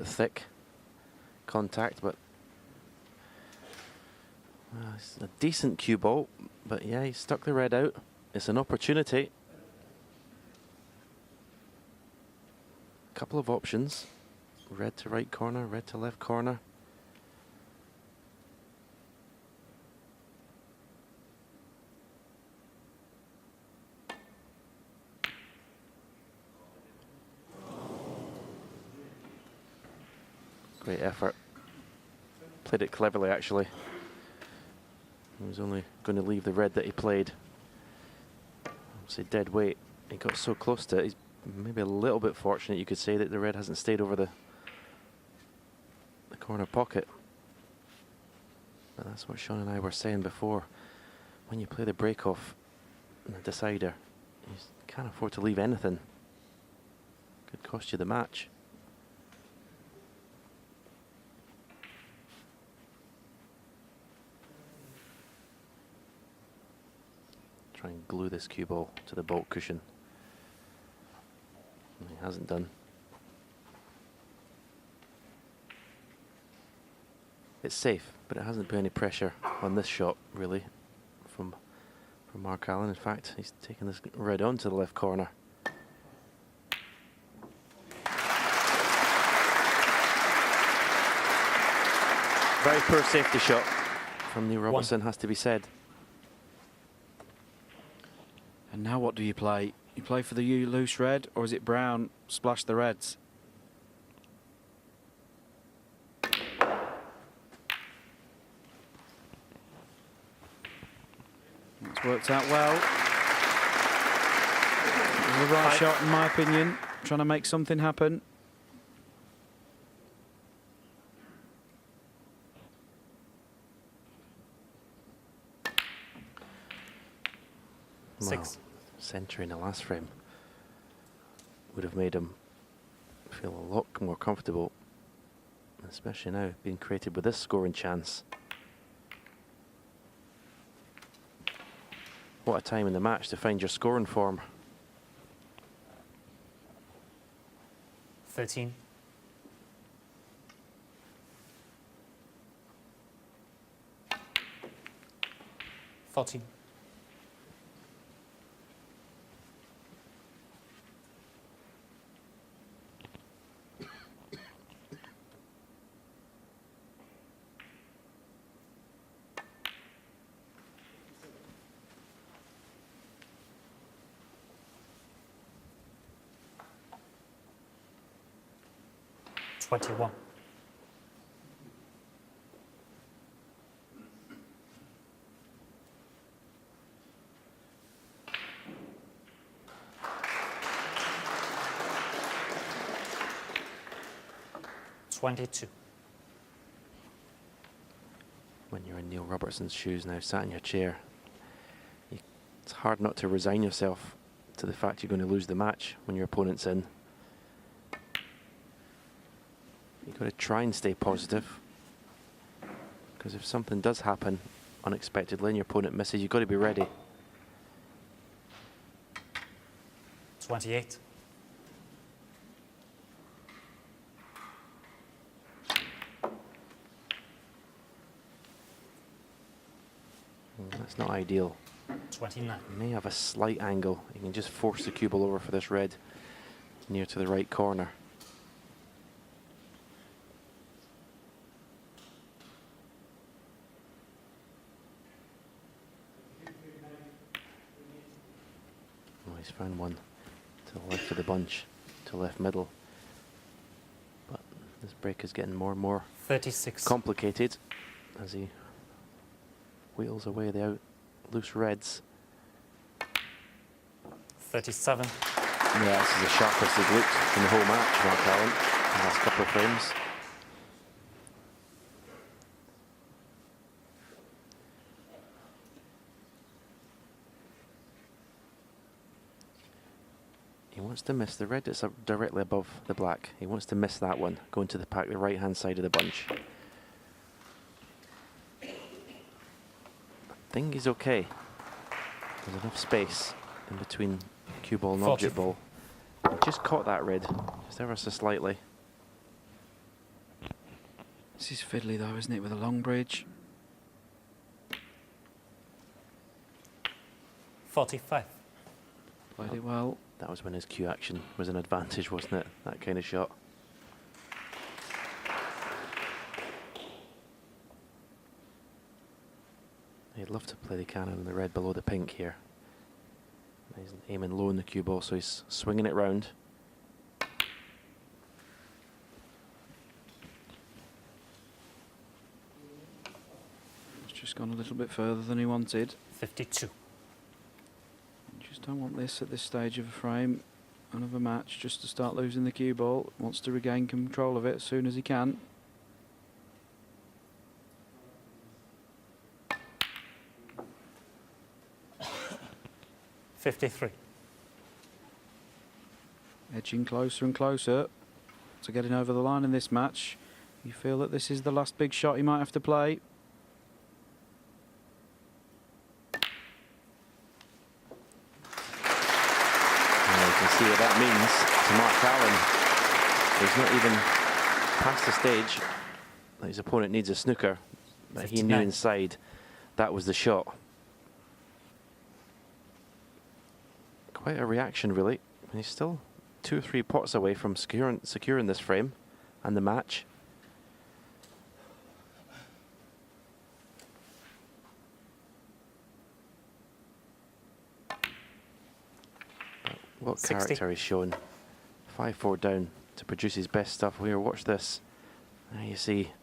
thick contact, but it's a decent cue ball. But yeah, he stuck the red out. It's an opportunity. Couple of options. Red to right corner, red to left corner. Great effort. Played it cleverly, actually. He was only going to leave the red that he played. Obviously dead weight. He got so close to it. He's maybe a little bit fortunate, you could say, that the red hasn't stayed over the corner pocket. But that's what Sean and I were saying before. When you play the break off and the decider, you can't afford to leave anything. Could cost you the match. Try and glue this cue ball to the baulk cushion. And he hasn't done. It's safe, but it hasn't put any pressure on this shot, really, from Mark Allen. In fact, he's taken this red on to the left corner. Very poor safety shot from Neil Robertson, has to be said. And now what do you play? You play for the loose red, or is it brown, splash the reds? It's worked out well. The right shot, in my opinion. Trying to make something happen. Well, century in the last frame would have made him feel a lot more comfortable, especially now being created with this scoring chance. What a time in the match to find your scoring form. 13. $14. 21. When you're in Neil Robertson's shoes now, sat in your chair, it's hard not to resign yourself to the fact you're going to lose the match when your opponent's in. You've got to try and stay positive, because if something does happen unexpectedly and your opponent misses, you've got to be ready. 28. That's not ideal. 29. You may have a slight angle. You can just force the cue ball over for this red near to the right corner. Oh, he's found one to the left of the bunch, to left middle. But this break is getting more and more 36. complicated as he wheels away the out loose reds. 37. Yeah, this is the sharpest he's looked in the whole match, Mark Allen, in the last couple of frames. He wants to miss the red that's up directly above the black. He wants to miss that one, going to the pack, the right-hand side of the bunch. I think he's okay. There's enough space in between cue ball and object ball. He just caught that red, just ever so slightly. This is fiddly though, isn't it, with a long bridge? 45. Played it well. That was when his cue action was an advantage, wasn't it? That kind of shot. He'd love to play the cannon in the red below the pink here. He's aiming low in the cue ball, so he's swinging it round. It's just gone a little bit further than he wanted. 52. You just don't want this at this stage of a frame and of a match, just to start losing the cue ball. Wants to regain control of it as soon as he can. $53. Edging closer and closer to getting over the line in this match. You feel that this is the last big shot he might have to play. And you can see what that means to Mark Allen. He's not even past the stage that his opponent needs a snooker, but he knew 59. inside that was the shot. Quite a reaction, really. And he's still 2 or 3 pots away from securing this frame and the match. But what 60. character he's shown. 5-4 down to produce his best stuff here. Watch this. Now you see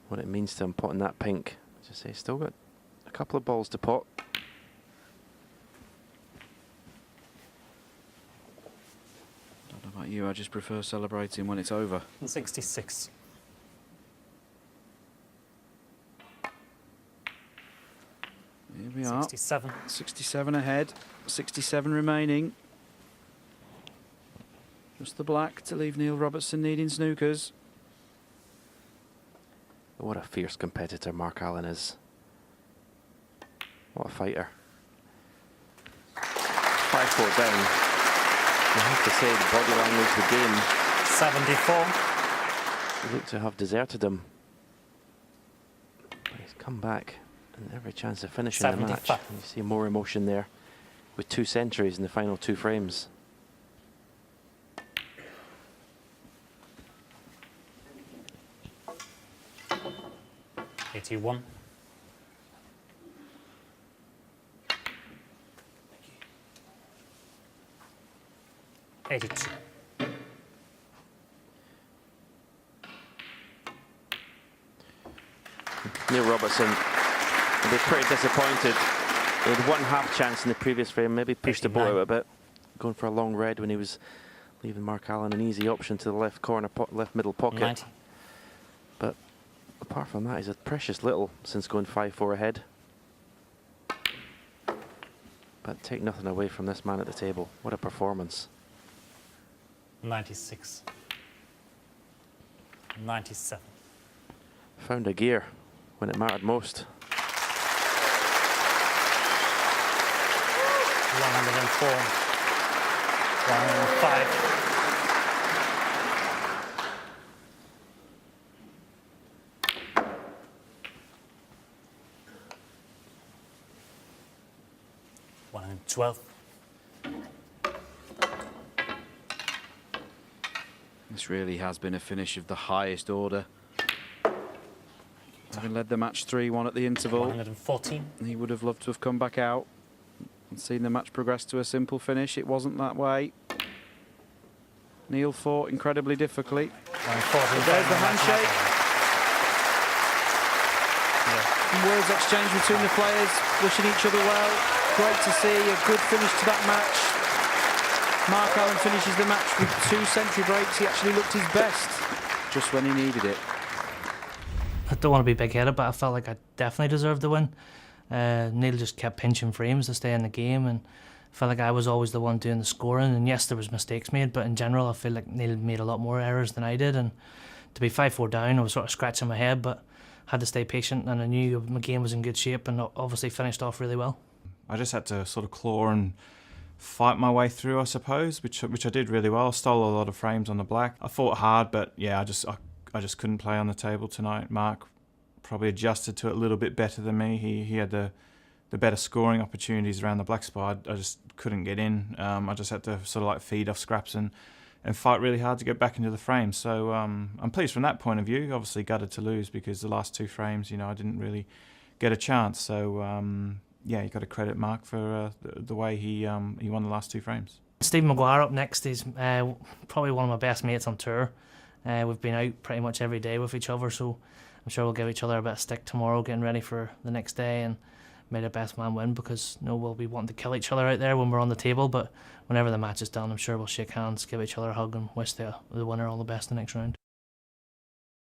what it means to him potting that pink. As I say, still got a couple of balls to pot. Don't know about you, I just prefer celebrating when it's over. 66. Here we are. 67. 67 ahead, 67 remaining. Just the black to leave Neil Robertson needing snookers. What a fierce competitor Mark Allen is. What a fighter. 5-4 down. You have to say the body language, the game, 74. looked to have deserted him. But he's come back and every chance of finishing the match. 75. And you see more emotion there with 2 centuries in the final 2 frames. $81. $82. Neil Robertson will be pretty disappointed. He had 1 half chance in the previous frame, maybe pushed the ball out a bit, going for a long red when he was leaving Mark Allen an easy option to the left corner, left middle pocket. 90. But apart from that, he's had precious little since going 5-4 ahead. But take nothing away from this man at the table. What a performance. 96. 97. Found a gear when it mattered most. 104. 105. $112. This really has been a finish of the highest order. Having led the match 3-1 at the interval, 114. he would have loved to have come back out and seen the match progress to a simple finish. It wasn't that way. Neil fought incredibly difficultly. 140. There's the handshake. And words exchanged between the players, wishing each other well. Great to see, a good finish to that match. Mark Allen finishes the match with 2 century breaks. He actually looked his best just when he needed it. I don't want to be big-headed, but I felt like I definitely deserved the win. Neil just kept pinching frames to stay in the game, and I felt like I was always the one doing the scoring. And yes, there was mistakes made, but in general, I feel like Neil made a lot more errors than I did. And to be 5-4 down, I was sort of scratching my head, but had to stay patient, and I knew my game was in good shape, and obviously finished off really well. I just had to sort of claw and fight my way through, I suppose, which I did really well. I stole a lot of frames on the black. I fought hard, but yeah, just couldn't play on the table tonight. Mark probably adjusted to it a little bit better than me. He had the better scoring opportunities around the black spot. I just couldn't get in. I just had to sort of like feed off scraps and fight really hard to get back into the frame. So I'm pleased from that point of view. Obviously gutted to lose because the last 2 frames, I didn't really get a chance. So yeah, you got to credit Mark for the way he won the last 2 frames. Steve Maguire up next. He's probably one of my best mates on tour. We've been out pretty much every day with each other, so I'm sure we'll give each other a bit of stick tomorrow, getting ready for the next day, and may the best man win, because we'll be wanting to kill each other out there when we're on the table, but whenever the match is done, I'm sure we'll shake hands, give each other a hug, and wish the winner all the best the next round.